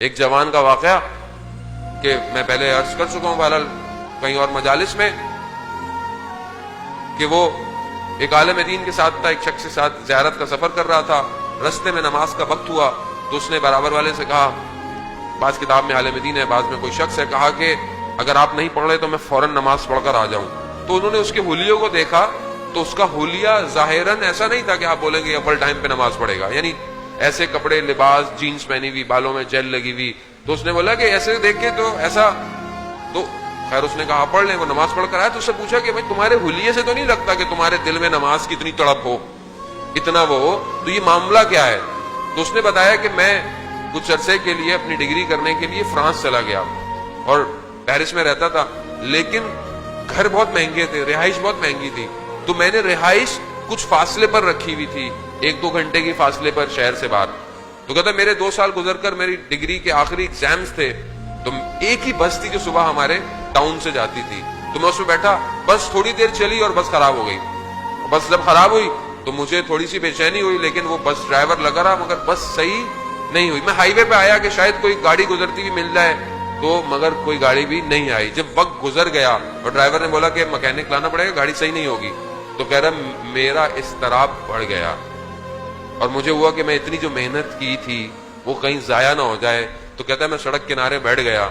ایک جوان کا واقعہ کہ میں پہلے عرض کر چکا ہوں بہرحال کہیں اور مجالس میں، کہ وہ ایک عالم دین کے ساتھ تھا، ایک شخص کے ساتھ زیارت کا سفر کر رہا تھا، رستے میں نماز کا وقت ہوا تو اس نے برابر والے سے کہا، بعض کتاب میں عالم دین ہے، بعض میں کوئی شخص ہے، کہا کہ اگر آپ نہیں پڑھ رہے تو میں فوراً نماز پڑھ کر آ جاؤں۔ تو انہوں نے اس کے حلیوں کو دیکھا تو اس کا حلیہ ظاہراً ایسا نہیں تھا کہ آپ بولیں گے اول ٹائم پہ نماز پڑھے گا، یعنی ایسے کپڑے، لباس، جینز پہنی ہوئی، بالوں میں جیل لگی ہوئی۔ تو اس نے بولا کہ ایسے دیکھ کے تو ایسا، تو خیر اس نے کہا پڑھ لیں۔ وہ نماز پڑھ کر آیا تو اس سے پوچھا کہ بھائی تمہارے حلیے سے تو نہیں لگتا کہ تمہارے دل میں نماز کی اتنی تڑپ ہو، اتنا وہ ہو، تو یہ معاملہ کیا ہے؟ تو اس نے بتایا کہ میں کچھ عرصے کے لیے اپنی ڈگری کرنے کے لیے فرانس چلا گیا اور پیرس میں رہتا تھا، لیکن گھر بہت مہنگے تھے، رہائش بہت مہنگی تھی، تو میں نے رہائش کچھ فاصلے پر رکھی ہوئی تھی، 1-2 گھنٹے کی فاصلے پر شہر سے باہر۔ تو کہتا میرے 2 سال گزر کر میری ڈگری کے آخری ایگزامز تھے، تو ایک ہی بس تھی جو صبح ہمارے ٹاؤن سے جاتی تھی، تو میں اس میں بیٹھا، بس تھوڑی دیر چلی اور بس خراب ہو گئی۔ بس جب خراب ہوئی تو مجھے تھوڑی سی بے چینی ہوئی، لیکن وہ بس ڈرائیور لگا رہا مگر بس صحیح نہیں ہوئی۔ میں ہائی وے پہ آیا کہ شاید کوئی گاڑی گزرتی ہوئی مل جائے، تو مگر کوئی گاڑی بھی نہیں آئی۔ جب وقت گزر گیا اور ڈرائیور نے بولا کہ مکینک لانا پڑے گا، گاڑی صحیح نہیں ہوگی، تو کہہ رہا میرا اضطراب بڑھ گیا اور مجھے ہوا کہ میں اتنی جو محنت کی تھی وہ کہیں ضائع نہ ہو جائے۔ تو کہتا ہے میں سڑک کنارے بیٹھ گیا،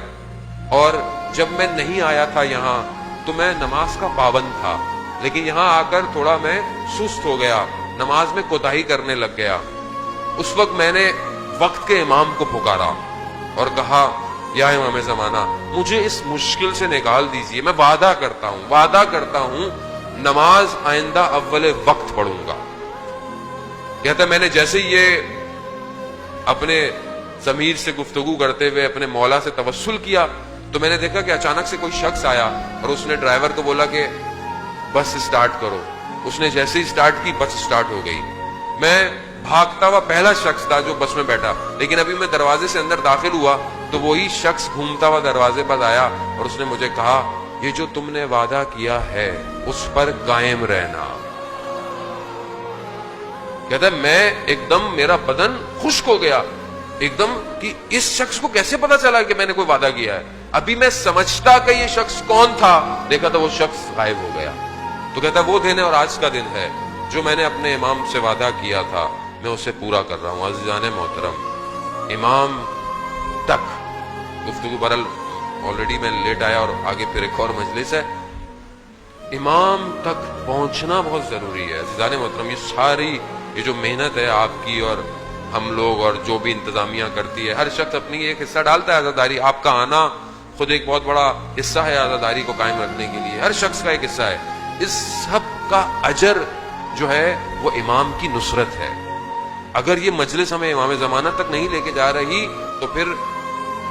اور جب میں نہیں آیا تھا یہاں تو میں نماز کا پابند تھا، لیکن یہاں آ کر تھوڑا میں سست ہو گیا، نماز میں کوتاہی کرنے لگ گیا۔ اس وقت میں نے وقت کے امام کو پکارا اور کہا یا امام زمانہ مجھے اس مشکل سے نکال دیجئے، میں وعدہ کرتا ہوں نماز آئندہ اول وقت پڑھوں گا۔ کہتا ہے میں نے جیسے ہی یہ اپنے ضمیر سے گفتگو کرتے ہوئے اپنے مولا سے توسل کیا تو میں نے دیکھا کہ اچانک سے کوئی شخص آیا اور اس نے ڈرائیور کو بولا کہ بس اسٹارٹ کرو۔ اس نے جیسے ہی اسٹارٹ کی بس اسٹارٹ ہو گئی۔ میں بھاگتا ہوا پہلا شخص تھا جو بس میں بیٹھا، لیکن ابھی میں دروازے سے اندر داخل ہوا تو وہی شخص گھومتا ہوا دروازے پر آیا اور اس نے مجھے کہا یہ جو تم نے وعدہ کیا ہے اس پر قائم رہنا۔ کہتا ہے میں ایک دم میرا بدن خشک ہو گیا ایک دم کہ اس شخص کو کیسے پتا چلا کہ میں نے کوئی وعدہ کیا ہے؟ ابھی میں سمجھتا کہ یہ شخص کون تھا، دیکھا تو وہ شخص غائب ہو گیا۔ تو کہتا ہے وہ دن ہے اور آج کا دن ہے جو میں نے اپنے امام سے وعدہ کیا تھا میں اسے پورا کر رہا ہوں۔ عزیزان محترم، امام تک گفتگو برل آلریڈی میں لیٹ آیا اور آگے پھر ایک اور مجلس ہے، امام تک پہنچنا بہت ضروری ہے۔ عزیزان محترم، یہ جو محنت ہے آپ کی اور ہم لوگ اور جو بھی انتظامیہ کرتی ہے، ہر شخص اپنی ایک حصہ ڈالتا ہے عزاداری۔ آپ کا آنا خود ایک بہت بڑا حصہ ہے عزاداری کو قائم رکھنے کے لیے، ہر شخص کا ایک حصہ ہے۔ اس سب کا اجر جو ہے وہ امام کی نصرت ہے۔ اگر یہ مجلس ہمیں امام زمانہ تک نہیں لے کے جا رہی تو پھر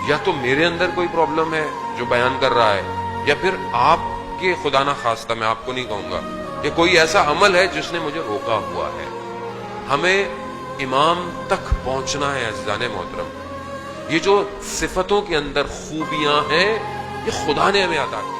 یا تو میرے اندر کوئی پرابلم ہے جو بیان کر رہا ہے، یا پھر آپ کے خدا نہ خواستہ، میں آپ کو نہیں کہوں گا، کہ کوئی ایسا عمل ہے جس نے مجھے روکا ہوا ہے۔ ہمیں امام تک پہنچنا ہے عزیزان محترم۔ یہ جو صفتوں کے اندر خوبیاں ہیں یہ خدا نے ہمیں عطا کی۔